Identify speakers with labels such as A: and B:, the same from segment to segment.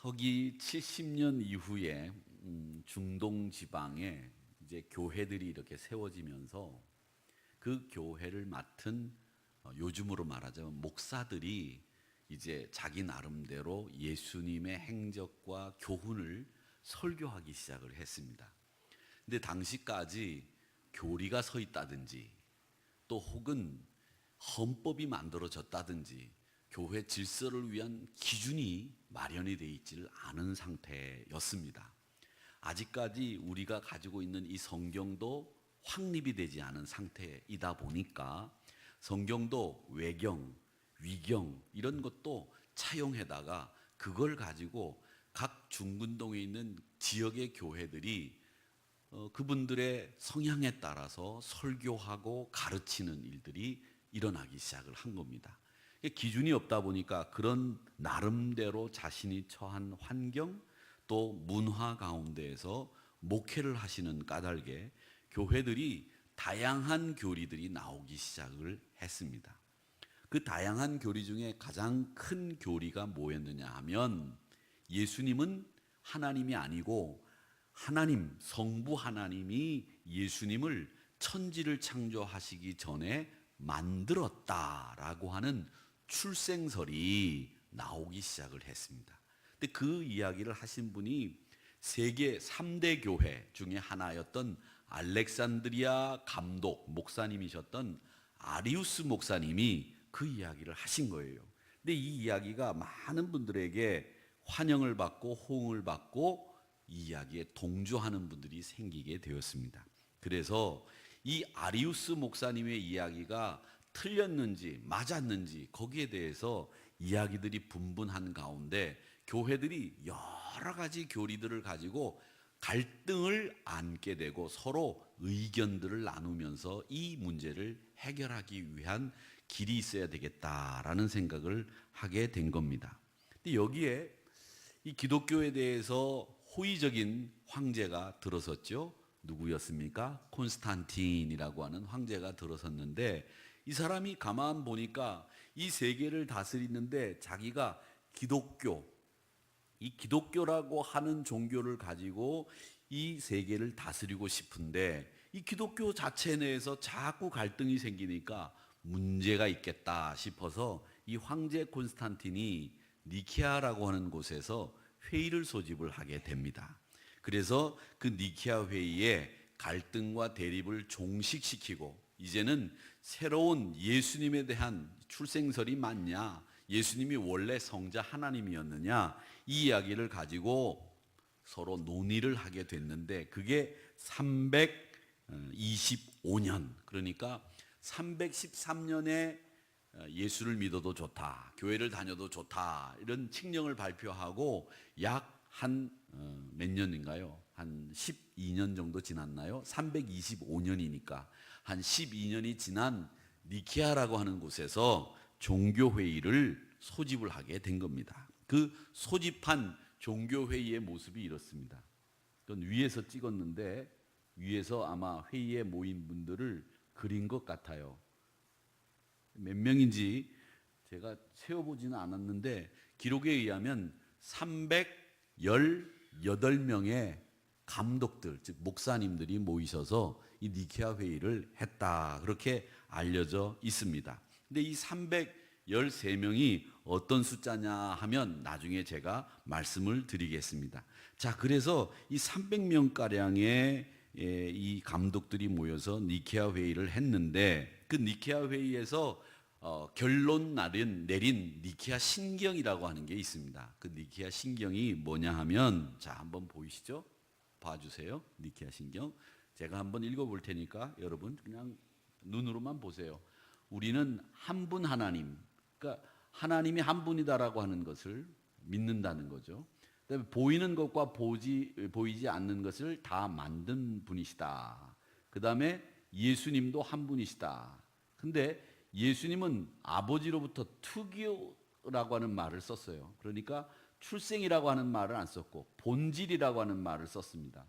A: 서기 70년 이후에 중동 지방에 이제 교회들이 이렇게 세워지면서 그 교회를 맡은 요즘으로 말하자면 목사들이 이제 자기 나름대로 예수님의 행적과 교훈을 설교하기 시작을 했습니다. 근데 당시까지 교리가 서 있다든지 또 혹은 헌법이 만들어졌다든지 교회 질서를 위한 기준이 마련이 되어 있지를 않은 상태였습니다. 아직까지 우리가 가지고 있는 이 성경도 확립이 되지 않은 상태이다 보니까 성경도 외경, 위경 이런 것도 차용해다가 그걸 가지고 각 중근동에 있는 지역의 교회들이 그분들의 성향에 따라서 설교하고 가르치는 일들이 일어나기 시작을 한 겁니다. 기준이 없다 보니까 그런 나름대로 자신이 처한 환경 또 문화 가운데에서 목회를 하시는 까닭에 교회들이 다양한 교리들이 나오기 시작을 했습니다. 그 다양한 교리 중에 가장 큰 교리가 뭐였느냐 하면 예수님은 하나님이 아니고 하나님, 성부 하나님이 예수님을 천지를 창조하시기 전에 만들었다라고 하는 출생설이 나오기 시작을 했습니다. 근데 그 이야기를 하신 분이 세계 3대 교회 중에 하나였던 알렉산드리아 감독 목사님이셨던 아리우스 목사님이 그 이야기를 하신 거예요. 근데 이 이야기가 많은 분들에게 환영을 받고 호응을 받고 이 이야기에 동조하는 분들이 생기게 되었습니다. 그래서 이 아리우스 목사님의 이야기가 틀렸는지 맞았는지 거기에 대해서 이야기들이 분분한 가운데 교회들이 여러 가지 교리들을 가지고 갈등을 안게 되고 서로 의견들을 나누면서 이 문제를 해결하기 위한 길이 있어야 되겠다라는 생각을 하게 된 겁니다. 근데 여기에 이 기독교에 대해서 호의적인 황제가 들어섰죠. 누구였습니까? 콘스탄틴이라고 하는 황제가 들어섰는데 이 사람이 가만 보니까 이 세계를 다스리는데 자기가 이 기독교라고 하는 종교를 가지고 이 세계를 다스리고 싶은데 이 기독교 자체 내에서 자꾸 갈등이 생기니까 문제가 있겠다 싶어서 이 황제 콘스탄틴이 니케아라고 하는 곳에서 회의를 소집을 하게 됩니다. 그래서 그 니케아 회의에 갈등과 대립을 종식시키고 이제는 새로운 예수님에 대한 출생설이 맞냐, 예수님이 원래 성자 하나님이었느냐 이 이야기를 가지고 서로 논의를 하게 됐는데 그게 325년 그러니까 313년에 예수를 믿어도 좋다, 교회를 다녀도 좋다 이런 칙령을 발표하고 약 한 몇 년인가요? 한 12년 정도 지났나요? 325년이니까 한 12년이 지난 니케아라고 하는 곳에서 종교회의를 소집을 하게 된 겁니다. 그 소집한 종교회의의 모습이 이렇습니다. 그건 위에서 찍었는데 위에서 아마 회의에 모인 분들을 그린 것 같아요. 몇 명인지 제가 세어보지는 않았는데 기록에 의하면 318명의 감독들, 즉 목사님들이 모이셔서 이 니케아 회의를 했다 그렇게 알려져 있습니다. 근데 이 313명이 어떤 숫자냐 하면 나중에 제가 말씀을 드리겠습니다. 자, 그래서 이 300명가량의 이 감독들이 모여서 니케아 회의를 했는데 그 니케아 회의에서 결론 내린 니케아 신경이라고 하는 게 있습니다. 그 니케아 신경이 뭐냐 하면 자, 한번 보이시죠? 봐주세요. 니케아 신경. 제가 한번 읽어볼 테니까 여러분 그냥 눈으로만 보세요. 우리는 한 분 하나님, 그러니까 하나님이 한 분이다라고 하는 것을 믿는다는 거죠. 그다음에 보이는 것과 보이지 않는 것을 다 만든 분이시다. 그다음에 예수님도 한 분이시다. 근데 예수님은 아버지로부터 특유라고 하는 말을 썼어요. 그러니까 출생이라고 하는 말을 안 썼고 본질이라고 하는 말을 썼습니다.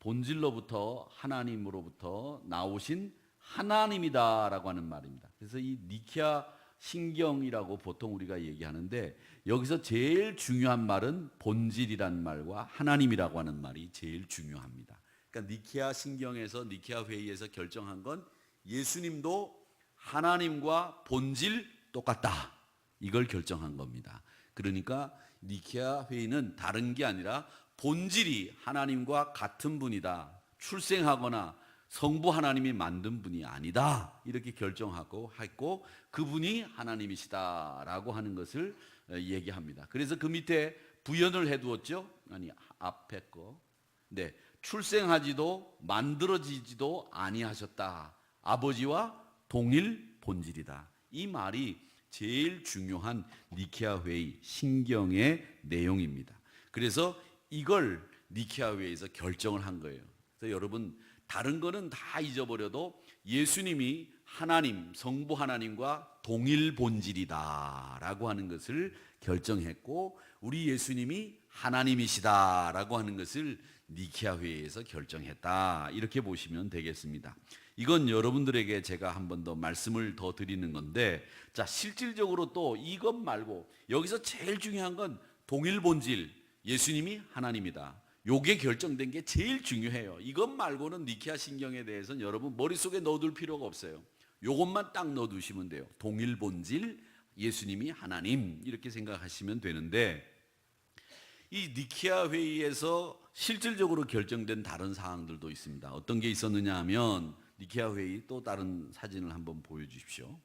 A: 본질로부터 하나님으로부터 나오신 하나님이다라고 하는 말입니다. 그래서 이 니케아 신경이라고 보통 우리가 얘기하는데 여기서 제일 중요한 말은 본질이란 말과 하나님이라고 하는 말이 제일 중요합니다. 그러니까 니케아 신경에서 니케아 회의에서 결정한 건 예수님도 하나님과 본질 똑같다. 이걸 결정한 겁니다. 그러니까 니케아 회의는 다른 게 아니라 본질이 하나님과 같은 분이다. 출생하거나 성부 하나님이 만든 분이 아니다. 이렇게 결정하고 했고 그분이 하나님이시다라고 하는 것을 얘기합니다. 그래서 그 밑에 부연을 해두었죠. 아니 앞에 거. 네, 출생하지도 만들어지지도 아니하셨다. 아버지와 동일 본질이다. 이 말이 제일 중요한 니케아 회의 신경의 내용입니다. 그래서 이걸 니케아 회의에서 결정을 한 거예요. 그래서 여러분 다른 거는 다 잊어버려도 예수님이 하나님, 성부 하나님과 동일 본질이다라고 하는 것을 결정했고 우리 예수님이 하나님이시다라고 하는 것을 니케아 회의에서 결정했다. 이렇게 보시면 되겠습니다. 이건 여러분들에게 제가 한 번 더 말씀을 더 드리는 건데 자, 실질적으로 또 이것 말고 여기서 제일 중요한 건 동일 본질, 예수님이 하나님이다. 요게 결정된 게 제일 중요해요. 이것 말고는 니케아 신경에 대해서는 여러분 머릿속에 넣어둘 필요가 없어요. 요것만 딱 넣어두시면 돼요. 동일 본질, 예수님이 하나님 이렇게 생각하시면 되는데 이 니케아 회의에서 실질적으로 결정된 다른 사항들도 있습니다. 어떤 게 있었느냐 하면 니케아 회의 또 다른 사진을 한번 보여주십시오.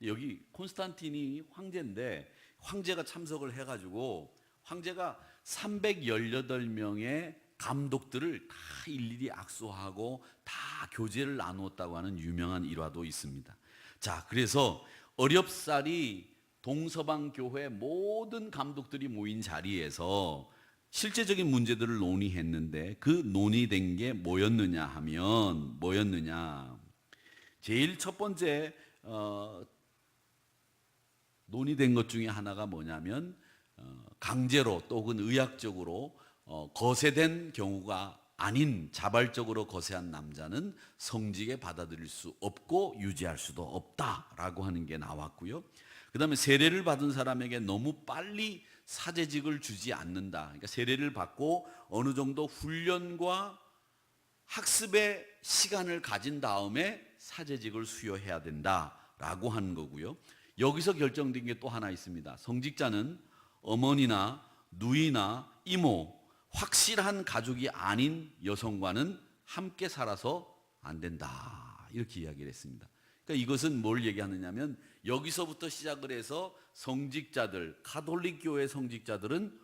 A: 여기 콘스탄틴이 황제인데 황제가 참석을 해가지고 황제가 318명의 감독들을 다 일일이 악수하고 다 교제를 나누었다고 하는 유명한 일화도 있습니다. 자, 그래서 어렵사리 동서방 교회 모든 감독들이 모인 자리에서 실제적인 문제들을 논의했는데 그 논의된 게 뭐였느냐 하면 제일 첫 번째 논의된 것 중에 하나가 뭐냐면 강제로 또는 의학적으로 거세된 경우가 아닌 자발적으로 거세한 남자는 성직에 받아들일 수 없고 유지할 수도 없다라고 하는 게 나왔고요. 그 다음에 세례를 받은 사람에게 너무 빨리 사제직을 주지 않는다. 그러니까 세례를 받고 어느 정도 훈련과 학습의 시간을 가진 다음에 사제직을 수여해야 된다라고 하는 거고요. 여기서 결정된 게 또 하나 있습니다. 성직자는 어머니나 누이나 이모, 확실한 가족이 아닌 여성과는 함께 살아서 안 된다. 이렇게 이야기를 했습니다. 그러니까 이것은 뭘 얘기하느냐면 여기서부터 시작을 해서 성직자들, 가톨릭 교회 성직자들은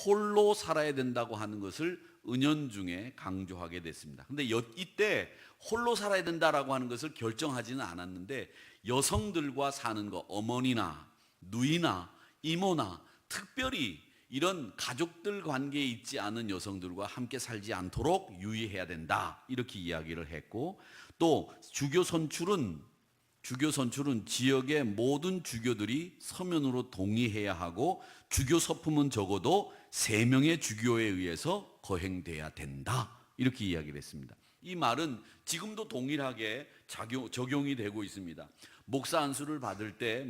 A: 홀로 살아야 된다고 하는 것을 은연중에 강조하게 됐습니다. 근데 이때 홀로 살아야 된다라고 하는 것을 결정하지는 않았는데 여성들과 사는 거, 어머니나 누이나 이모나 특별히 이런 가족들 관계에 있지 않은 여성들과 함께 살지 않도록 유의해야 된다. 이렇게 이야기를 했고 또 주교 선출은 지역의 모든 주교들이 서면으로 동의해야 하고 주교 서품은 적어도 3명의 주교에 의해서 거행돼야 된다. 이렇게 이야기를 했습니다. 이 말은 지금도 동일하게 적용이 되고 있습니다. 목사 안수를 받을 때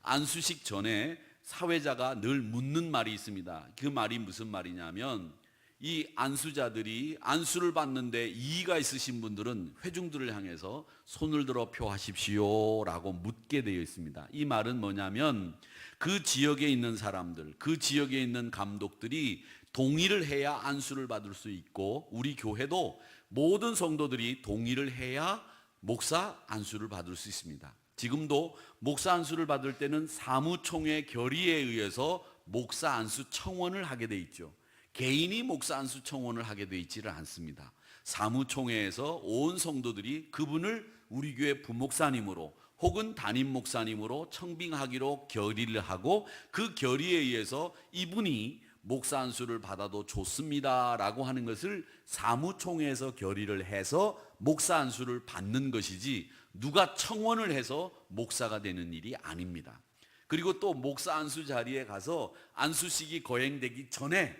A: 안수식 전에 사회자가 늘 묻는 말이 있습니다. 그 말이 무슨 말이냐면 이 안수자들이 안수를 받는데 이의가 있으신 분들은 회중들을 향해서 손을 들어 표하십시오 라고 묻게 되어 있습니다. 이 말은 뭐냐면 그 지역에 있는 사람들, 그 지역에 있는 감독들이 동의를 해야 안수를 받을 수 있고 우리 교회도 모든 성도들이 동의를 해야 목사 안수를 받을 수 있습니다. 지금도 목사 안수를 받을 때는 사무총회 결의에 의해서 목사 안수 청원을 하게 돼 있죠. 개인이 목사 안수 청원을 하게 돼 있지를 않습니다. 사무총회에서 온 성도들이 그분을 우리 교회 부목사님으로 혹은 담임 목사님으로 청빙하기로 결의를 하고 그 결의에 의해서 이분이 목사 안수를 받아도 좋습니다라고 하는 것을 사무총회에서 결의를 해서 목사 안수를 받는 것이지 누가 청원을 해서 목사가 되는 일이 아닙니다. 그리고 또 목사 안수 자리에 가서 안수식이 거행되기 전에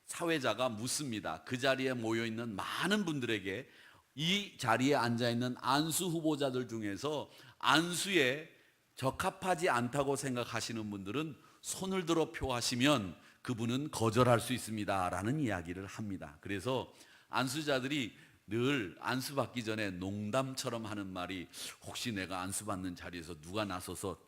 A: 사회자가 묻습니다. 그 자리에 모여있는 많은 분들에게 이 자리에 앉아있는 안수 후보자들 중에서 안수에 적합하지 않다고 생각하시는 분들은 손을 들어 표하시면 그분은 거절할 수 있습니다라는 이야기를 합니다. 그래서 안수자들이 늘 안수받기 전에 농담처럼 하는 말이, 혹시 내가 안수받는 자리에서 누가 나서서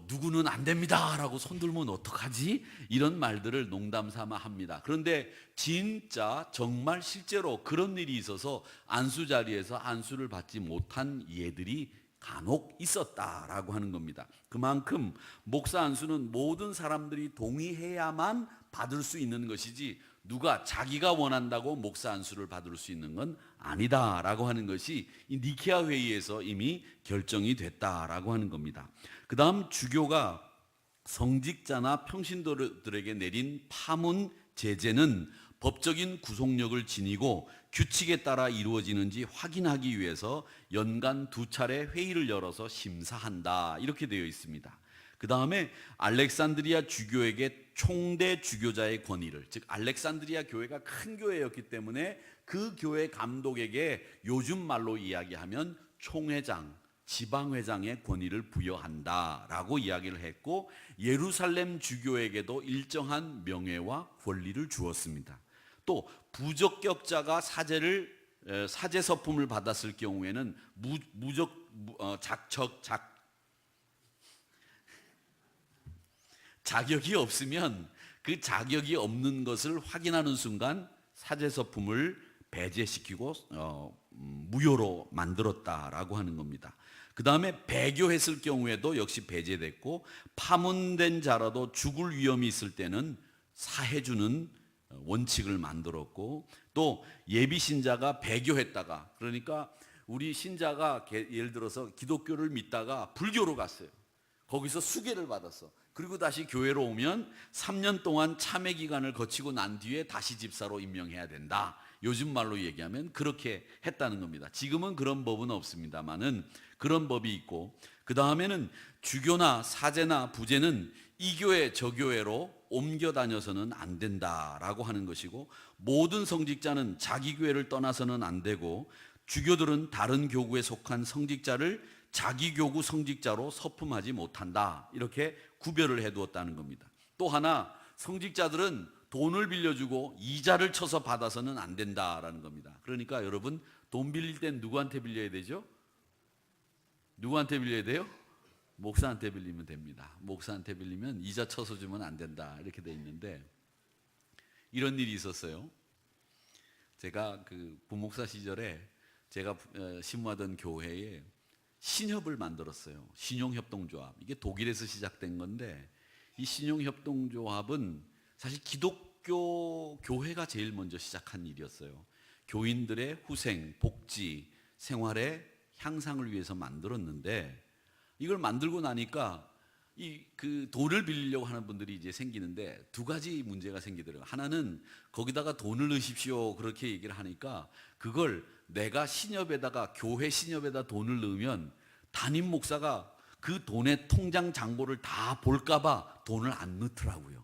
A: 누구는 안 됩니다라고 손들면 어떡하지? 이런 말들을 농담 삼아 합니다. 그런데 진짜 정말 실제로 그런 일이 있어서 안수 자리에서 안수를 받지 못한 예들이 간혹 있었다라고 하는 겁니다. 그만큼 목사 안수는 모든 사람들이 동의해야만 받을 수 있는 것이지, 누가 자기가 원한다고 목사 안수를 받을 수 있는 건 아니다라고 하는 것이 이 니케아 회의에서 이미 결정이 됐다라고 하는 겁니다. 그 다음 주교가 성직자나 평신도들에게 내린 파문 제재는 법적인 구속력을 지니고 규칙에 따라 이루어지는지 확인하기 위해서 연간 2차례 회의를 열어서 심사한다, 이렇게 되어 있습니다. 그 다음에 알렉산드리아 주교에게 총대 주교자의 권위를, 즉 알렉산드리아 교회가 큰 교회였기 때문에 그 교회 감독에게 요즘 말로 이야기하면 총회장, 지방회장의 권위를 부여한다라고 이야기를 했고, 예루살렘 주교에게도 일정한 명예와 권리를 주었습니다. 또 부적격자가 사제 서품을 받았을 경우에는 자격이 없으면 그 자격이 없는 것을 확인하는 순간 사제 서품을 배제시키고 무효로 만들었다라고 하는 겁니다. 그 다음에 배교했을 경우에도 역시 배제됐고, 파문된 자라도 죽을 위험이 있을 때는 사해주는 원칙을 만들었고, 또 예비 신자가 배교했다가, 그러니까 우리 신자가 예를 들어서 기독교를 믿다가 불교로 갔어요. 거기서 수계를 받았어. 그리고 다시 교회로 오면 3년 동안 참회 기간을 거치고 난 뒤에 다시 집사로 임명해야 된다. 요즘 말로 얘기하면 그렇게 했다는 겁니다. 지금은 그런 법은 없습니다만은 그런 법이 있고, 그 다음에는 주교나 사제나 부제는 이 교회 저 교회로 옮겨 다녀서는 안 된다라고 하는 것이고, 모든 성직자는 자기 교회를 떠나서는 안 되고, 주교들은 다른 교구에 속한 성직자를 자기 교구 성직자로 서품하지 못한다, 이렇게 구별을 해두었다는 겁니다. 또 하나, 성직자들은 돈을 빌려주고 이자를 쳐서 받아서는 안 된다라는 겁니다. 그러니까 여러분, 돈 빌릴 땐 누구한테 빌려야 되죠? 누구한테 빌려야 돼요? 목사한테 빌리면 됩니다. 목사한테 빌리면 이자 쳐서 주면 안 된다, 이렇게 돼 있는데, 이런 일이 있었어요. 제가 그 부목사 시절에 제가 신무하던 교회에 신협을 만들었어요. 신용협동조합. 이게 독일에서 시작된 건데, 이 신용협동조합은 사실 기독교 교회가 제일 먼저 시작한 일이었어요. 교인들의 후생, 복지, 생활의 향상을 위해서 만들었는데, 이걸 만들고 나니까 그 돈을 빌리려고 하는 분들이 이제 생기는데, 두 가지 문제가 생기더라고요. 하나는 거기다가 돈을 넣으십시오 그렇게 얘기를 하니까, 그걸 내가 신협에다가, 교회 신협에다 돈을 넣으면 담임 목사가 그 돈의 통장 잔고를 다 볼까봐 돈을 안 넣더라고요.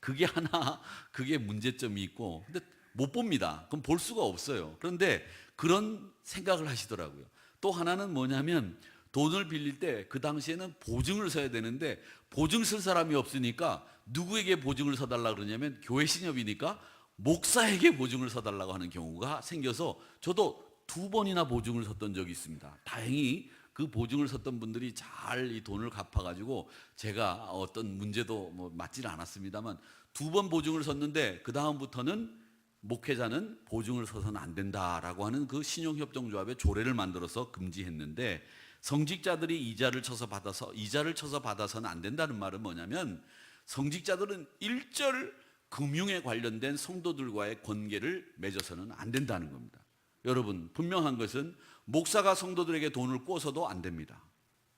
A: 그게 문제점이 있고, 근데 못 봅니다. 그럼 볼 수가 없어요. 그런데 그런 생각을 하시더라고요. 또 하나는 뭐냐면, 돈을 빌릴 때 그 당시에는 보증을 서야 되는데, 보증 쓸 사람이 없으니까 누구에게 보증을 서달라 그러냐면, 교회 신협이니까 목사에게 보증을 서달라고 하는 경우가 생겨서 저도 2번이나 보증을 섰던 적이 있습니다. 다행히 그 보증을 섰던 분들이 잘 이 돈을 갚아가지고 제가 어떤 문제도 맞지는 않았습니다만, 2번 보증을 섰는데 그 다음부터는 목회자는 보증을 서서는 안 된다라고 하는 그 신용협동조합의 조례를 만들어서 금지했는데, 성직자들이 이자를 쳐서 받아서는 안 된다는 말은 뭐냐면, 성직자들은 일절 금융에 관련된 성도들과의 관계를 맺어서는 안 된다는 겁니다. 여러분, 분명한 것은 목사가 성도들에게 돈을 꿔서도 안 됩니다.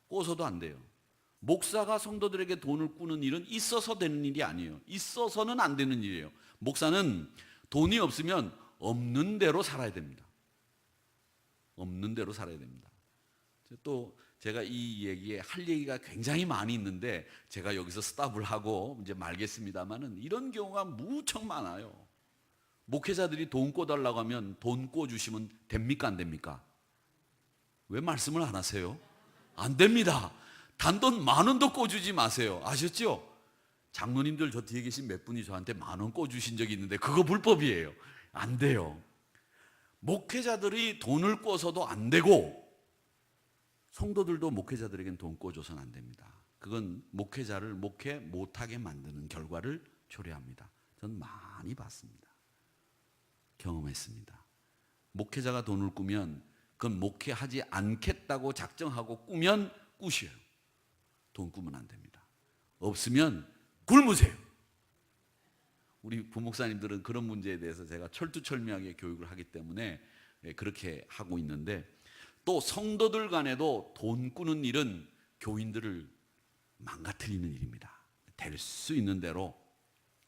A: 꿔서도 안 돼요. 목사가 성도들에게 돈을 꾸는 일은 있어서 되는 일이 아니에요. 있어서는 안 되는 일이에요. 목사는 돈이 없으면 없는 대로 살아야 됩니다. 없는 대로 살아야 됩니다. 또 제가 이 얘기에 할 얘기가 굉장히 많이 있는데, 제가 여기서 스탑을 하고 이제 말겠습니다만은, 이런 경우가 무척 많아요. 목회자들이 돈 꿔달라고 하면 돈 꿔주시면 됩니까, 안 됩니까? 왜 말씀을 안 하세요? 안 됩니다. 단돈 10,000원도 꿔주지 마세요. 아셨죠? 장로님들 저 뒤에 계신 몇 분이 저한테 10,000원 꿔주신 적이 있는데 그거 불법이에요. 안 돼요. 목회자들이 돈을 꿔서도 안 되고 성도들도 목회자들에겐 돈 꿔줘서는 안 됩니다. 그건 목회자를 목회 못하게 만드는 결과를 초래합니다. 전 많이 봤습니다. 경험했습니다. 목회자가 돈을 꾸면 그건 목회하지 않겠다고 작정하고 꾸면 꾸셔요. 돈 꾸면 안 됩니다. 없으면 굶으세요. 우리 부목사님들은 그런 문제에 대해서 제가 철두철미하게 교육을 하기 때문에 그렇게 하고 있는데, 또 성도들 간에도 돈 꾸는 일은 교인들을 망가뜨리는 일입니다. 될 수 있는 대로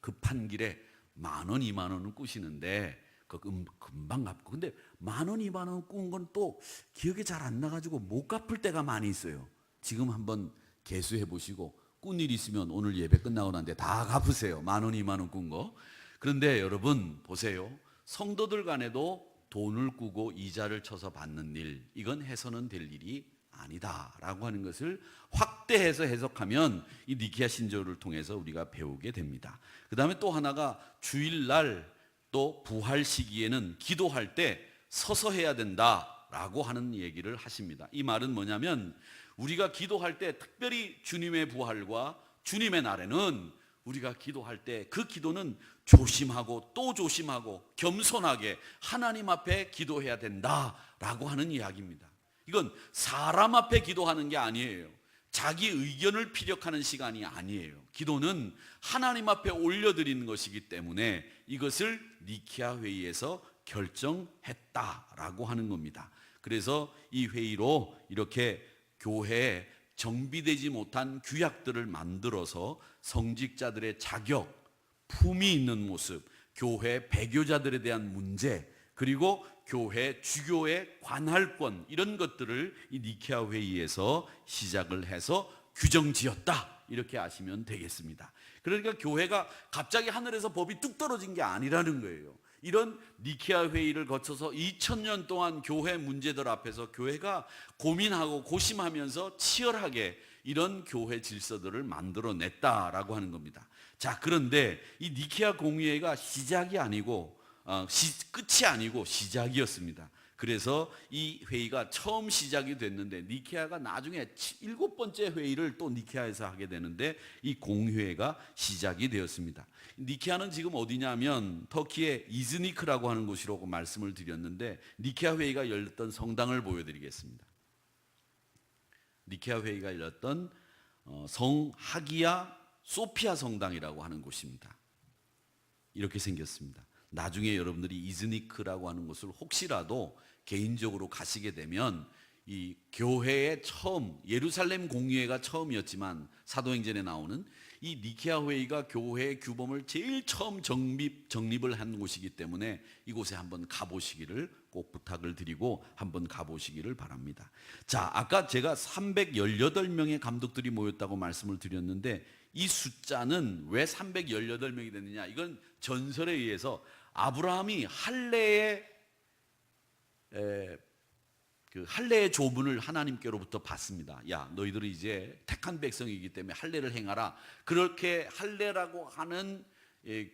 A: 급한 길에 10,000원, 20,000원은 꾸시는데 금방 갚고, 근데 10,000원, 20,000원 꾸은 건 또 기억이 잘 안 나가지고 못 갚을 때가 많이 있어요. 지금 한번 계수해 보시고 꾼 일 있으면 오늘 예배 끝나고 난데 다 갚으세요. 10,000원, 20,000원 꾼 거. 그런데 여러분 보세요. 성도들 간에도 돈을 꾸고 이자를 쳐서 받는 일, 이건 해서는 될 일이 아니다라고 하는 것을 확대해서 해석하면 이 니케아 신조를 통해서 우리가 배우게 됩니다. 그 다음에 또 하나가 주일날 또 부활 시기에는 기도할 때 서서 해야 된다라고 하는 얘기를 하십니다. 이 말은 뭐냐면 우리가 기도할 때 특별히 주님의 부활과 주님의 날에는 우리가 기도할 때 그 기도는 조심하고 또 조심하고 겸손하게 하나님 앞에 기도해야 된다라고 하는 이야기입니다. 이건 사람 앞에 기도하는 게 아니에요. 자기 의견을 피력하는 시간이 아니에요. 기도는 하나님 앞에 올려드리는 것이기 때문에 이것을 니케아 회의에서 결정했다라고 하는 겁니다. 그래서 이 회의로 이렇게 교회에 정비되지 못한 규약들을 만들어서 성직자들의 자격, 품위 있는 모습, 교회 배교자들에 대한 문제, 그리고 교회 주교의 관할권, 이런 것들을 이 니케아 회의에서 시작을 해서 규정지었다, 이렇게 아시면 되겠습니다. 그러니까 교회가 갑자기 하늘에서 법이 뚝 떨어진 게 아니라는 거예요. 이런 니케아 회의를 거쳐서 2000년 동안 교회 문제들 앞에서 교회가 고민하고 고심하면서 치열하게 이런 교회 질서들을 만들어냈다라고 하는 겁니다. 자, 그런데 이 니케아 공의회가 시작이 아니고 끝이 아니고 시작이었습니다. 그래서 이 회의가 처음 시작이 됐는데 니케아가 나중에 7번째 회의를 또 니케아에서 하게 되는데 이 공회가 시작이 되었습니다. 니케아는 지금 어디냐면 터키의 이즈니크라고 하는 곳이라고 말씀을 드렸는데, 니케아 회의가 열렸던 성당을 보여드리겠습니다. 니케아 회의가 열렸던 성 하기야 소피아 성당이라고 하는 곳입니다. 이렇게 생겼습니다. 나중에 여러분들이 이즈니크라고 하는 곳을 혹시라도 개인적으로 가시게 되면 이 교회의 처음, 예루살렘 공의회가 처음이었지만 사도행전에 나오는 이 니케아 회의가 교회의 규범을 제일 처음 정립을 한 곳이기 때문에 이곳에 한번 가보시기를 꼭 부탁을 드리고 한번 가보시기를 바랍니다. 자, 아까 제가 318명의 감독들이 모였다고 말씀을 드렸는데 이 숫자는 왜 318명이 됐느냐? 이건 전설에 의해서 아브라함이 할례의 조문을 하나님께로부터 받습니다. 야, 너희들은 이제 택한 백성이기 때문에 할례를 행하라. 그렇게 할례라고 하는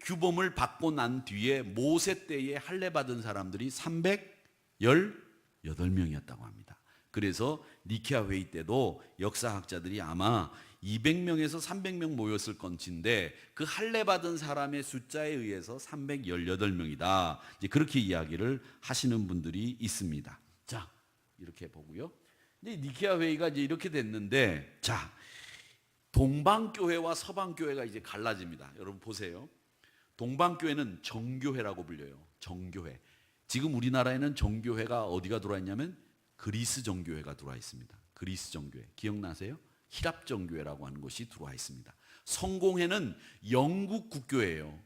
A: 규범을 받고 난 뒤에 모세 때에 할례 받은 사람들이 318명이었다고 합니다. 그래서 니케아 회의 때도 역사학자들이 아마 200명에서 300명 모였을 건지인데 그 할례 받은 사람의 숫자에 의해서 318명이다. 이제 그렇게 이야기를 하시는 분들이 있습니다. 자, 이렇게 보고요. 이제 니케아 회의가 이제 이렇게 됐는데, 자, 동방교회와 서방교회가 이제 갈라집니다. 여러분 보세요. 동방교회는 정교회라고 불려요. 정교회. 지금 우리나라에는 정교회가 어디가 들어와 있냐면 그리스 정교회가 들어와 있습니다. 그리스 정교회. 기억나세요? 히랍 정교회라고 하는 것이 들어와 있습니다. 성공회는 영국 국교회예요.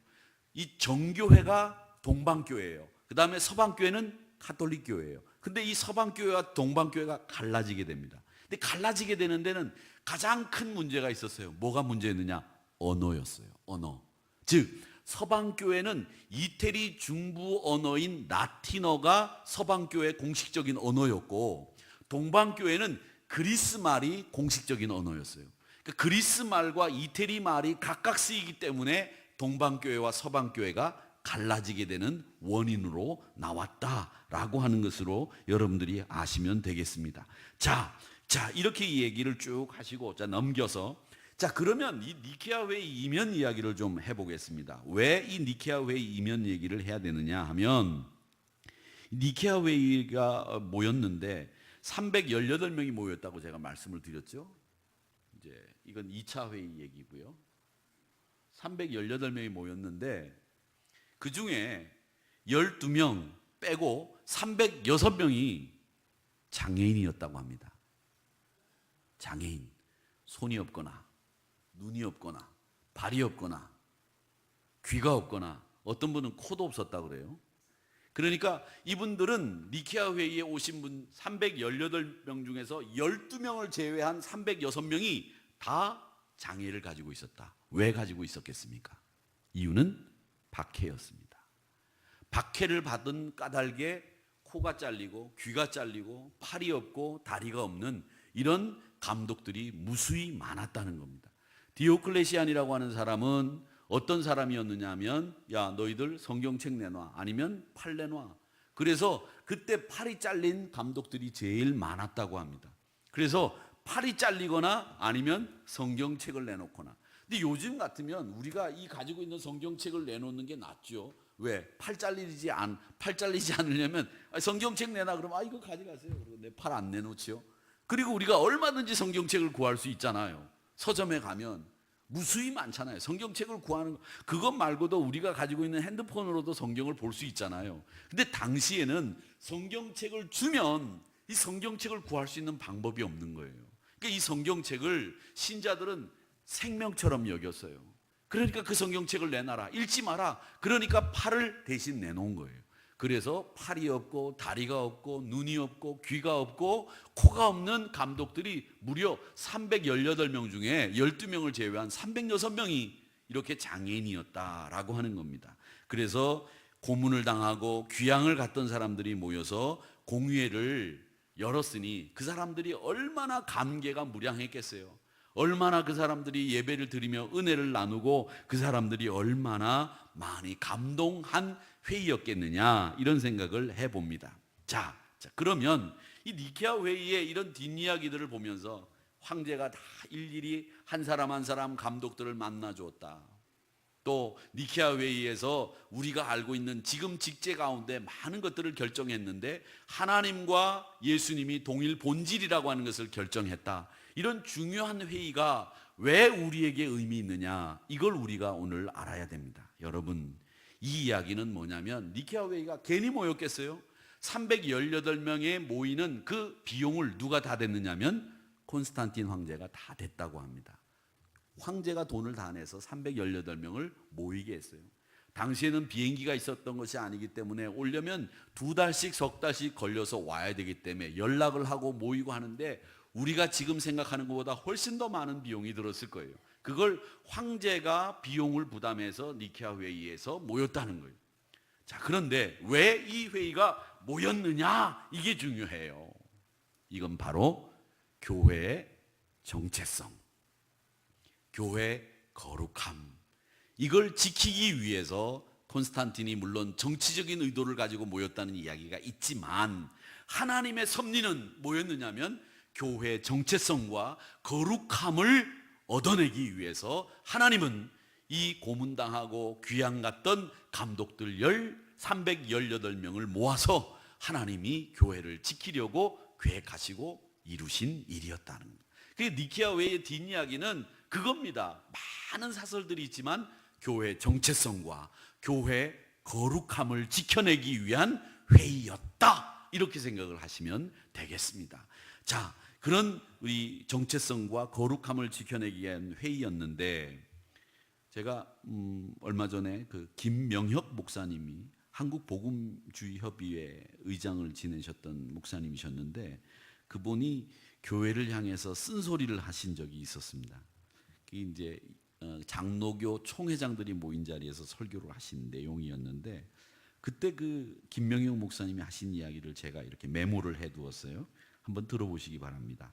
A: 이 정교회가 동방교회예요. 그 다음에 서방교회는 가톨릭교회예요. 근데 이 서방교회와 동방교회가 갈라지게 됩니다. 근데 갈라지게 되는 데는 가장 큰 문제가 있었어요. 뭐가 문제였느냐? 언어였어요. 언어. 즉 서방교회는 이태리 중부 언어인 라틴어가 서방교회의 공식적인 언어였고, 동방교회는 그리스 말이 공식적인 언어였어요. 그러니까 그리스 말과 이태리 말이 각각 쓰이기 때문에 동방교회와 서방교회가 갈라지게 되는 원인으로 나왔다라고 하는 것으로 여러분들이 아시면 되겠습니다. 자, 이렇게 이 얘기를 쭉 하시고, 넘겨서, 그러면 이 니케아 회의 이면 이야기를 좀 해보겠습니다. 왜 이 니케아 회의 이면 얘기를 해야 되느냐 하면, 니케아 회의가 모였는데 318명이 모였다고 제가 말씀을 드렸죠. 이제 이건 2차 회의 얘기고요. 318명이 모였는데 그 중에 12명 빼고 306명이 장애인이었다고 합니다. 장애인, 손이 없거나 눈이 없거나 발이 없거나 귀가 없거나 어떤 분은 코도 없었다고 그래요. 그러니까 이분들은 니케아 회의에 오신 분 318명 중에서 12명을 제외한 306명이 다 장애를 가지고 있었다. 왜 가지고 있었겠습니까? 이유는 박해였습니다. 박해를 받은 까닭에 코가 잘리고 귀가 잘리고 팔이 없고 다리가 없는 이런 감독들이 무수히 많았다는 겁니다. 디오클레시안이라고 하는 사람은 어떤 사람이었느냐 하면, 야, 너희들 성경책 내놔, 아니면 팔 내놔. 그래서 그때 팔이 잘린 감독들이 제일 많았다고 합니다. 그래서 팔이 잘리거나 아니면 성경책을 내놓거나. 근데 요즘 같으면 우리가 이 가지고 있는 성경책을 내놓는 게 낫죠. 왜? 팔 잘리지 않으려면 성경책 내놔 그러면 이거 가져가세요. 그리고 내 팔 안 내놓지요. 그리고 우리가 얼마든지 성경책을 구할 수 있잖아요. 서점에 가면 무수히 많잖아요. 성경책을 구하는 거. 그것 말고도 우리가 가지고 있는 핸드폰으로도 성경을 볼 수 있잖아요. 근데 당시에는 성경책을 주면 이 성경책을 구할 수 있는 방법이 없는 거예요. 그러니까 이 성경책을 신자들은 생명처럼 여겼어요. 그러니까 그 성경책을 내놔라, 읽지 마라. 그러니까 팔을 대신 내놓은 거예요. 그래서 팔이 없고 다리가 없고 눈이 없고 귀가 없고 코가 없는 감독들이 무려 318명 중에 12명을 제외한 306명이 이렇게 장애인이었다라고 하는 겁니다. 그래서 고문을 당하고 귀양을 갔던 사람들이 모여서 공회를 열었으니 그 사람들이 얼마나 감개가 무량했겠어요. 얼마나 그 사람들이 예배를 드리며 은혜를 나누고 그 사람들이 얼마나 많이 감동한 회의였겠느냐, 이런 생각을 해봅니다. 자, 그러면 이 니케아 회의의 이런 뒷이야기들을 보면서 황제가 다 일일이 한 사람 한 사람 감독들을 만나 주었다. 또 니케아 회의에서 우리가 알고 있는 지금 직제 가운데 많은 것들을 결정했는데 하나님과 예수님이 동일 본질이라고 하는 것을 결정했다. 이런 중요한 회의가 왜 우리에게 의미 있느냐, 이걸 우리가 오늘 알아야 됩니다. 여러분, 이 이야기는 뭐냐면 니케아 회의가 괜히 모였겠어요? 318명에 모이는 그 비용을 누가 다 댔느냐면 콘스탄틴 황제가 다 댔다고 합니다. 황제가 돈을 다 내서 318명을 모이게 했어요. 당시에는 비행기가 있었던 것이 아니기 때문에 오려면 2달씩 석 달씩 걸려서 와야 되기 때문에 연락을 하고 모이고 하는데 우리가 지금 생각하는 것보다 훨씬 더 많은 비용이 들었을 거예요. 그걸 황제가 비용을 부담해서 니케아 회의에서 모였다는 거예요. 자, 그런데 왜 이 회의가 모였느냐, 이게 중요해요. 이건 바로 교회의 정체성, 교회의 거룩함, 이걸 지키기 위해서 콘스탄틴이 물론 정치적인 의도를 가지고 모였다는 이야기가 있지만 하나님의 섭리는 뭐였느냐면 교회의 정체성과 거룩함을 얻어내기 위해서 하나님은 이 고문당하고 귀양 갔던 감독들 318명을 모아서 하나님이 교회를 지키려고 계획하시고 이루신 일이었다는 겁니다. 니케아 회의의 뒷이야기는 그겁니다. 많은 사설들이 있지만 교회의 정체성과 교회의 거룩함을 지켜내기 위한 회의였다, 이렇게 생각을 하시면 되겠습니다. 자, 그런 우리 정체성과 거룩함을 지켜내기 위한 회의였는데, 제가 얼마 전에 그 김명혁 목사님이 한국복음주의협의회 의장을 지내셨던 목사님이셨는데, 그분이 교회를 향해서 쓴소리를 하신 적이 있었습니다. 그게 이제 장로교 총회장들이 모인 자리에서 설교를 하신 내용이었는데, 그때 그 김명혁 목사님이 하신 이야기를 제가 이렇게 메모를 해두었어요. 한번 들어보시기 바랍니다.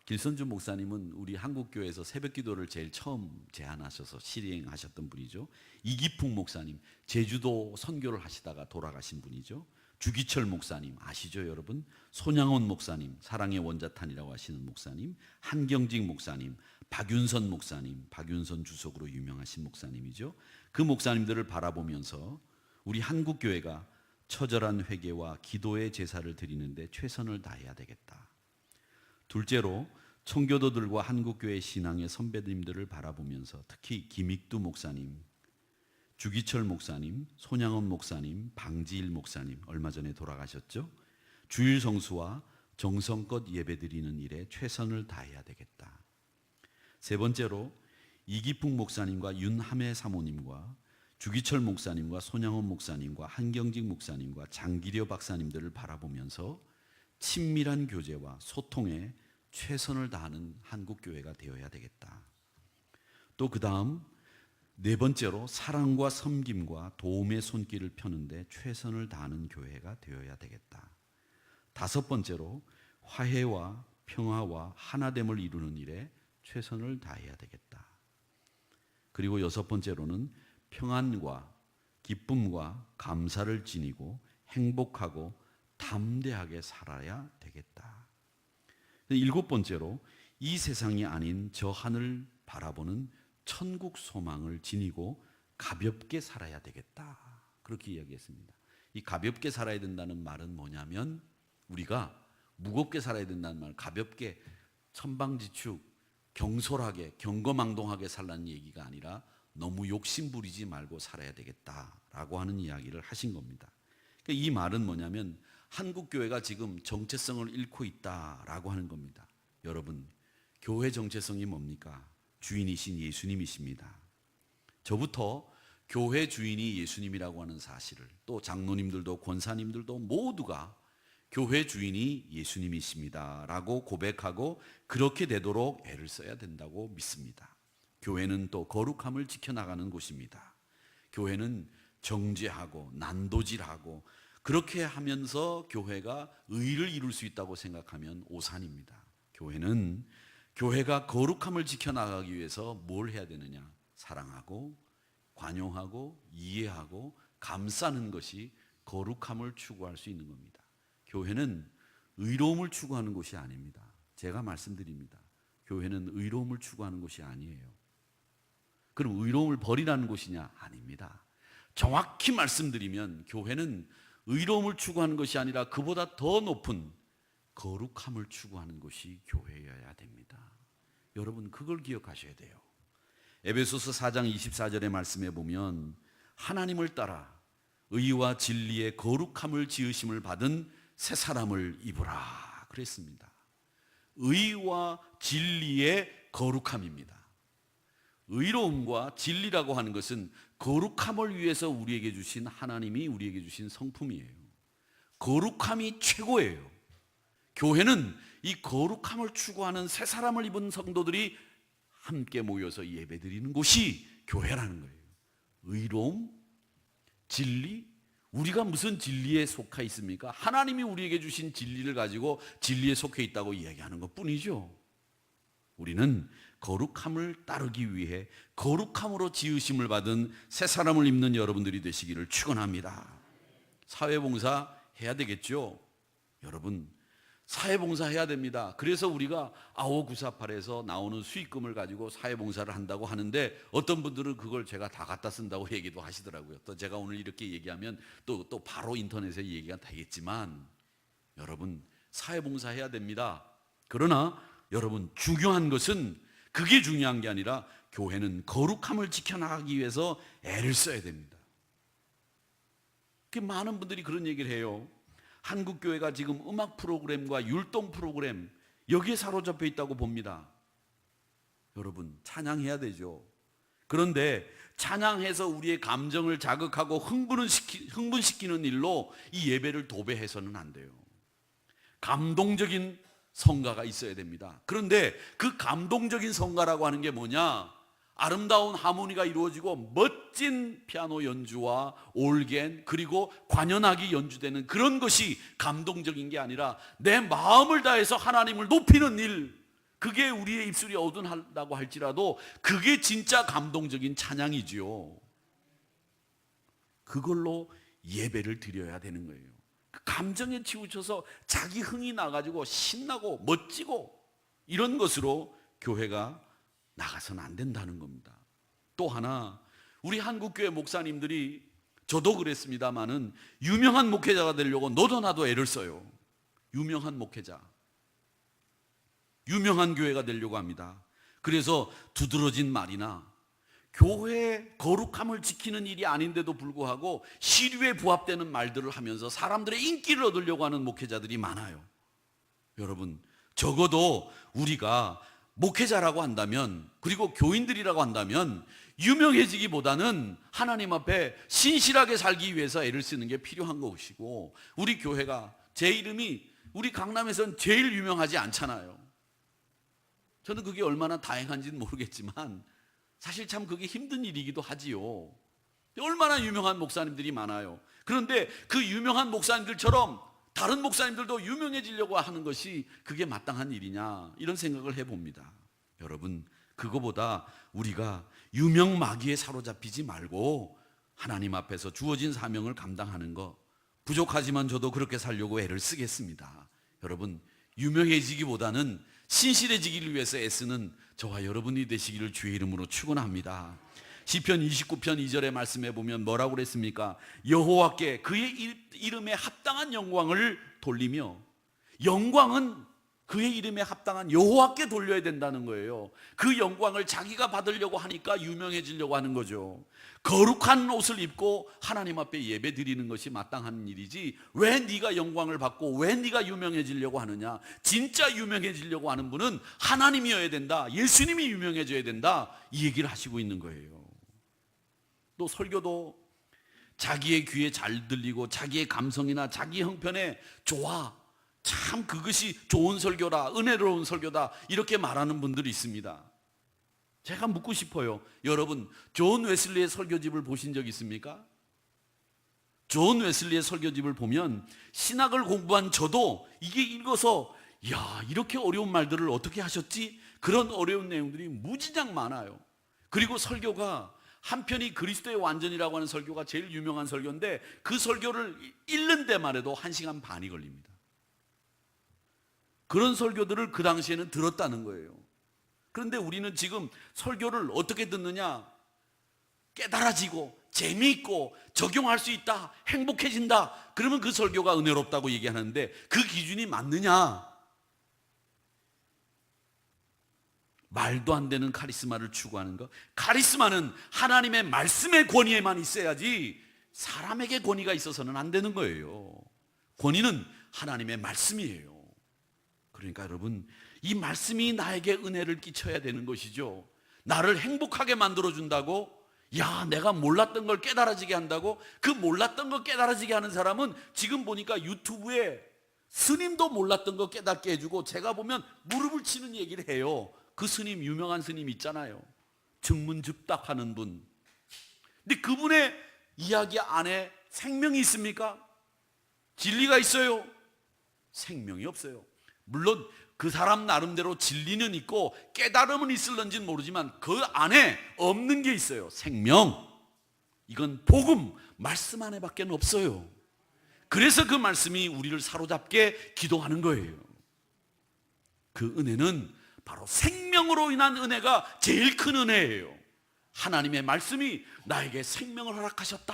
A: 길선주 목사님은 우리 한국교회에서 새벽기도를 제일 처음 제안하셔서 실행하셨던 분이죠. 이기풍 목사님, 제주도 선교를 하시다가 돌아가신 분이죠. 주기철 목사님 아시죠 여러분? 손양원 목사님, 사랑의 원자탄이라고 하시는 목사님, 한경직 목사님, 박윤선 목사님, 박윤선 주석으로 유명하신 목사님이죠. 그 목사님들을 바라보면서 우리 한국교회가 처절한 회개와 기도의 제사를 드리는데 최선을 다해야 되겠다. 둘째로 청교도들과 한국교회 신앙의 선배님들을 바라보면서 특히 김익두 목사님, 주기철 목사님, 손양원 목사님, 방지일 목사님 얼마 전에 돌아가셨죠. 주일 성수와 정성껏 예배드리는 일에 최선을 다해야 되겠다. 세 번째로 이기풍 목사님과 윤함혜 사모님과 주기철 목사님과 손양원 목사님과 한경직 목사님과 장기려 박사님들을 바라보면서 친밀한 교제와 소통에 최선을 다하는 한국교회가 되어야 되겠다. 또 그 다음 네 번째로 사랑과 섬김과 도움의 손길을 펴는데 최선을 다하는 교회가 되어야 되겠다. 다섯 번째로 화해와 평화와 하나됨을 이루는 일에 최선을 다해야 되겠다. 그리고 여섯 번째로는 평안과 기쁨과 감사를 지니고 행복하고 담대하게 살아야 되겠다. 일곱 번째로 이 세상이 아닌 저 하늘 바라보는 천국 소망을 지니고 가볍게 살아야 되겠다. 그렇게 이야기했습니다. 이 가볍게 살아야 된다는 말은 뭐냐면 우리가 무겁게 살아야 된다는 말, 가볍게 천방지축 경솔하게 경거망동하게 살라는 얘기가 아니라 너무 욕심 부리지 말고 살아야 되겠다라고 하는 이야기를 하신 겁니다. 그러니까 이 말은 뭐냐면 한국교회가 지금 정체성을 잃고 있다라고 하는 겁니다. 여러분, 교회 정체성이 뭡니까? 주인이신 예수님이십니다. 저부터 교회 주인이 예수님이라고 하는 사실을, 또 장로님들도 권사님들도 모두가 교회 주인이 예수님이십니다 라고 고백하고 그렇게 되도록 애를 써야 된다고 믿습니다. 교회는 또 거룩함을 지켜나가는 곳입니다. 교회는 정죄하고 난도질하고 그렇게 하면서 교회가 의를 이룰 수 있다고 생각하면 오산입니다. 교회가 거룩함을 지켜나가기 위해서 뭘 해야 되느냐? 사랑하고 관용하고 이해하고 감싸는 것이 거룩함을 추구할 수 있는 겁니다. 교회는 의로움을 추구하는 곳이 아닙니다. 제가 말씀드립니다. 교회는 의로움을 추구하는 곳이 아니에요. 그럼 의로움을 버리라는 곳이냐? 아닙니다. 정확히 말씀드리면 교회는 의로움을 추구하는 것이 아니라 그보다 더 높은 거룩함을 추구하는 것이 교회여야 됩니다. 여러분 그걸 기억하셔야 돼요. 에베소서 4장 24절의 말씀에 보면 하나님을 따라 의와 진리의 거룩함을 지으심을 받은 새 사람을 입으라 그랬습니다. 의와 진리의 거룩함입니다. 의로움과 진리라고 하는 것은 거룩함을 위해서 우리에게 주신 하나님이 우리에게 주신 성품이에요. 거룩함이 최고예요. 교회는 이 거룩함을 추구하는 새 사람을 입은 성도들이 함께 모여서 예배드리는 곳이 교회라는 거예요. 의로움, 진리, 우리가 무슨 진리에 속해 있습니까? 하나님이 우리에게 주신 진리를 가지고 진리에 속해 있다고 이야기하는 것뿐이죠. 우리는 거룩함을 따르기 위해 거룩함으로 지으심을 받은 새 사람을 입는 여러분들이 되시기를 축원합니다. 사회봉사 해야 되겠죠? 여러분 사회봉사 해야 됩니다. 그래서 우리가 99488에서 나오는 수익금을 가지고 사회봉사를 한다고 하는데 어떤 분들은 그걸 제가 다 갖다 쓴다고 얘기도 하시더라고요. 또 제가 오늘 이렇게 얘기하면 또 바로 인터넷에 얘기가 되겠지만 여러분 사회봉사 해야 됩니다. 그러나 여러분 중요한 것은 그게 중요한 게 아니라 교회는 거룩함을 지켜나가기 위해서 애를 써야 됩니다. 많은 분들이 그런 얘기를 해요. 한국교회가 지금 음악 프로그램과 율동 프로그램 여기에 사로잡혀 있다고 봅니다. 여러분 찬양해야 되죠. 그런데 찬양해서 우리의 감정을 자극하고 흥분시키는 일로 이 예배를 도배해서는 안 돼요. 감동적인 성가가 있어야 됩니다. 그런데 그 감동적인 성가라고 하는 게 뭐냐? 아름다운 하모니가 이루어지고 멋진 피아노 연주와 올겐 그리고 관현악이 연주되는 그런 것이 감동적인 게 아니라 내 마음을 다해서 하나님을 높이는 일, 그게 우리의 입술이 어둔하다고 할지라도 그게 진짜 감동적인 찬양이지요. 그걸로 예배를 드려야 되는 거예요. 감정에 치우쳐서 자기 흥이 나가지고 신나고 멋지고 이런 것으로 교회가 나가서는 안 된다는 겁니다. 또 하나, 우리 한국교회 목사님들이, 저도 그랬습니다마는 유명한 목회자가 되려고 너도 나도 애를 써요. 유명한 목회자, 유명한 교회가 되려고 합니다. 그래서 두드러진 말이나 교회의 거룩함을 지키는 일이 아닌데도 불구하고 시류에 부합되는 말들을 하면서 사람들의 인기를 얻으려고 하는 목회자들이 많아요. 여러분, 적어도 우리가 목회자라고 한다면, 그리고 교인들이라고 한다면 유명해지기보다는 하나님 앞에 신실하게 살기 위해서 애를 쓰는 게 필요한 것이고, 우리 교회가, 제 이름이 우리 강남에서는 제일 유명하지 않잖아요. 저는 그게 얼마나 다행한지는 모르겠지만 사실 참 그게 힘든 일이기도 하지요. 얼마나 유명한 목사님들이 많아요. 그런데 그 유명한 목사님들처럼 다른 목사님들도 유명해지려고 하는 것이 그게 마땅한 일이냐, 이런 생각을 해봅니다. 여러분, 그거보다 우리가 유명마귀에 사로잡히지 말고 하나님 앞에서 주어진 사명을 감당하는 거, 부족하지만 저도 그렇게 살려고 애를 쓰겠습니다. 여러분, 유명해지기보다는 신실해지기를 위해서 애쓰는 저와 여러분이 되시기를 주의 이름으로 축원합니다. 시편 29편 2절의 말씀에 보면 뭐라고 그랬습니까? 여호와께 그의 이름에 합당한 영광을 돌리며, 영광은 그의 이름에 합당한 여호와께 돌려야 된다는 거예요. 그 영광을 자기가 받으려고 하니까 유명해지려고 하는 거죠. 거룩한 옷을 입고 하나님 앞에 예배 드리는 것이 마땅한 일이지, 왜 네가 영광을 받고 왜 네가 유명해지려고 하느냐. 진짜 유명해지려고 하는 분은 하나님이어야 된다, 예수님이 유명해져야 된다, 이 얘기를 하시고 있는 거예요. 또 설교도 자기의 귀에 잘 들리고 자기의 감성이나 자기 형편에 좋아, 참 그것이 좋은 설교다, 은혜로운 설교다, 이렇게 말하는 분들이 있습니다. 제가 묻고 싶어요. 여러분, 존 웨슬리의 설교집을 보신 적 있습니까? 존 웨슬리의 설교집을 보면 신학을 공부한 저도 이게 읽어서, 야, 이렇게 어려운 말들을 어떻게 하셨지? 그런 어려운 내용들이 무지장 많아요. 그리고 설교가 한편이 그리스도의 완전이라고 하는 설교가 제일 유명한 설교인데, 그 설교를 읽는 데만 해도 1시간 반이 걸립니다. 그런 설교들을 그 당시에는 들었다는 거예요. 그런데 우리는 지금 설교를 어떻게 듣느냐? 깨달아지고 재미있고 적용할 수 있다, 행복해진다, 그러면 그 설교가 은혜롭다고 얘기하는데, 그 기준이 맞느냐? 말도 안 되는 카리스마를 추구하는 것. 카리스마는 하나님의 말씀의 권위에만 있어야지 사람에게 권위가 있어서는 안 되는 거예요. 권위는 하나님의 말씀이에요. 그러니까 여러분, 이 말씀이 나에게 은혜를 끼쳐야 되는 것이죠. 나를 행복하게 만들어준다고, 야, 내가 몰랐던 걸 깨달아지게 한다고. 그 몰랐던 걸 깨달아지게 하는 사람은 지금 보니까 유튜브에 스님도 몰랐던 거 깨닫게 해주고, 제가 보면 무릎을 치는 얘기를 해요. 그 스님, 유명한 스님 있잖아요, 증문즉답 하는 분. 근데 그분의 이야기 안에 생명이 있습니까? 진리가 있어요? 생명이 없어요. 물론 그 사람 나름대로 진리는 있고 깨달음은 있을런지는 모르지만 그 안에 없는 게 있어요. 생명. 이건 복음, 말씀 안에밖에 없어요. 그래서 그 말씀이 우리를 사로잡게 기도하는 거예요. 그 은혜는 바로 생명으로 인한 은혜가 제일 큰 은혜예요. 하나님의 말씀이 나에게 생명을 허락하셨다.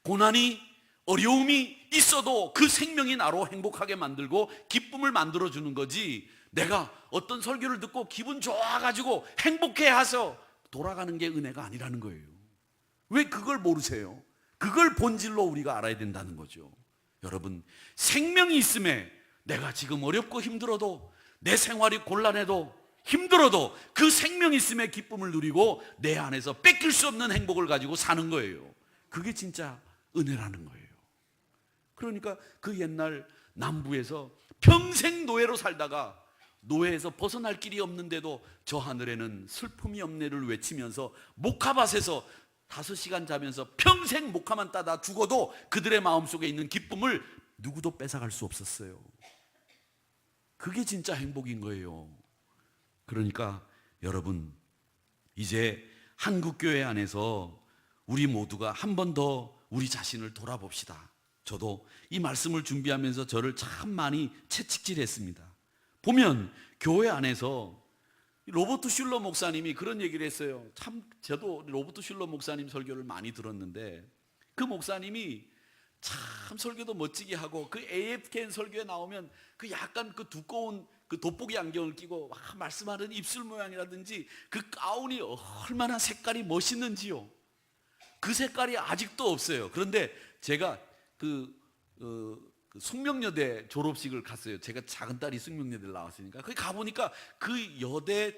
A: 고난이, 어려움이 있어도 그 생명이 나로 행복하게 만들고 기쁨을 만들어주는 거지, 내가 어떤 설교를 듣고 기분 좋아가지고 행복해해서 돌아가는 게 은혜가 아니라는 거예요. 왜 그걸 모르세요? 그걸 본질로 우리가 알아야 된다는 거죠. 여러분, 생명이 있음에 내가 지금 어렵고 힘들어도, 내 생활이 곤란해도 힘들어도 그 생명이 있음에 기쁨을 누리고 내 안에서 뺏길 수 없는 행복을 가지고 사는 거예요. 그게 진짜 은혜라는 거예요. 그러니까 그 옛날 남부에서 평생 노예로 살다가 노예에서 벗어날 길이 없는데도 저 하늘에는 슬픔이 없네를 외치면서 목화밭에서 5시간 자면서 평생 목화만 따다 죽어도 그들의 마음속에 있는 기쁨을 누구도 뺏어갈 수 없었어요. 그게 진짜 행복인 거예요. 그러니까 여러분, 이제 한국교회 안에서 우리 모두가 한 번 더 우리 자신을 돌아봅시다. 저도 이 말씀을 준비하면서 저를 참 많이 채찍질했습니다. 보면 교회 안에서 로버트 슐러 목사님이 그런 얘기를 했어요. 참 저도 로버트 슐러 목사님 설교를 많이 들었는데 그 목사님이 참 설교도 멋지게 하고 그 AFKN 설교에 나오면 그 약간 그 두꺼운 그 돋보기 안경을 끼고 말씀하는 입술 모양이라든지 그 가운이 얼마나 색깔이 멋있는지요. 그 색깔이 아직도 없어요. 그런데 제가 그 숙명여대 졸업식을 갔어요. 제가 작은 딸이 숙명여대를 나왔으니까 거기 가보니까 그 여대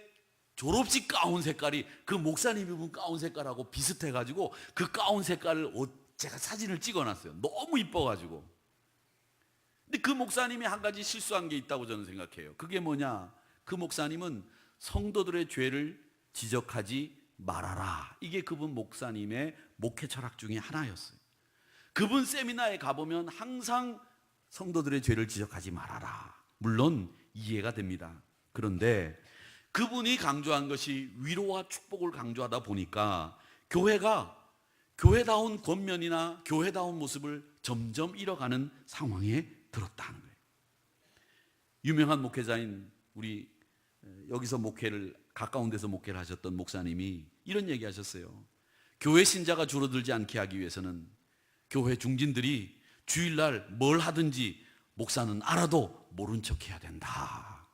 A: 졸업식 가운 색깔이 그 목사님 입은 가운 색깔하고 비슷해가지고 그 가운 색깔을 제가 사진을 찍어놨어요. 너무 이뻐가지고. 근데 그 목사님이 한 가지 실수한 게 있다고 저는 생각해요. 그게 뭐냐? 그 목사님은 성도들의 죄를 지적하지 말아라. 이게 그분 목사님의 목회 철학 중에 하나였어요. 그분 세미나에 가보면 항상 성도들의 죄를 지적하지 말아라. 물론 이해가 됩니다. 그런데 그분이 강조한 것이 위로와 축복을 강조하다 보니까 교회가 교회다운 권면이나 교회다운 모습을 점점 잃어가는 상황에 들었다는 거예요. 유명한 목회자인 우리 여기서 목회를 가까운 데서 목회를 하셨던 목사님이 이런 얘기 하셨어요. 교회 신자가 줄어들지 않게 하기 위해서는 교회 중진들이 주일날 뭘 하든지 목사는 알아도 모른 척 해야 된다.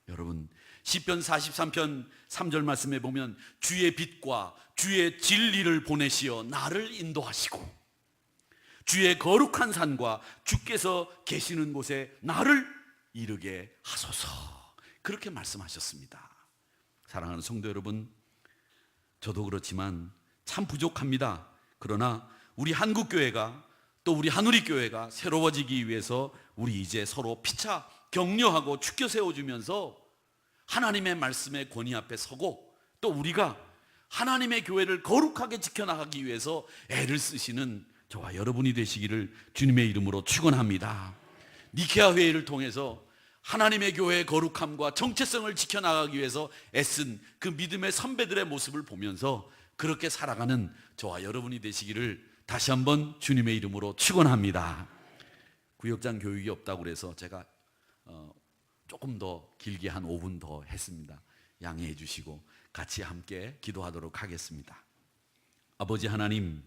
A: 여러분, 시편 43편 3절 말씀에 보면 주의 빛과 주의 진리를 보내시어 나를 인도하시고 주의 거룩한 산과 주께서 계시는 곳에 나를 이르게 하소서. 그렇게 말씀하셨습니다. 사랑하는 성도 여러분, 저도 그렇지만 참 부족합니다. 그러나 우리 한국교회가 또 우리 한우리교회가 새로워지기 위해서 우리 이제 서로 피차 격려하고 축켜 세워주면서 하나님의 말씀의 권위 앞에 서고 또 우리가 하나님의 교회를 거룩하게 지켜나가기 위해서 애를 쓰시는 저와 여러분이 되시기를 주님의 이름으로 축원합니다. 니케아 회의를 통해서 하나님의 교회의 거룩함과 정체성을 지켜나가기 위해서 애쓴 그 믿음의 선배들의 모습을 보면서 그렇게 살아가는 저와 여러분이 되시기를 다시 한번 주님의 이름으로 축원합니다. 구역장 교육이 없다고 그래서 제가 조금 더 길게 한 5분 더 했습니다. 양해해 주시고 같이 함께 기도하도록 하겠습니다. 아버지 하나님,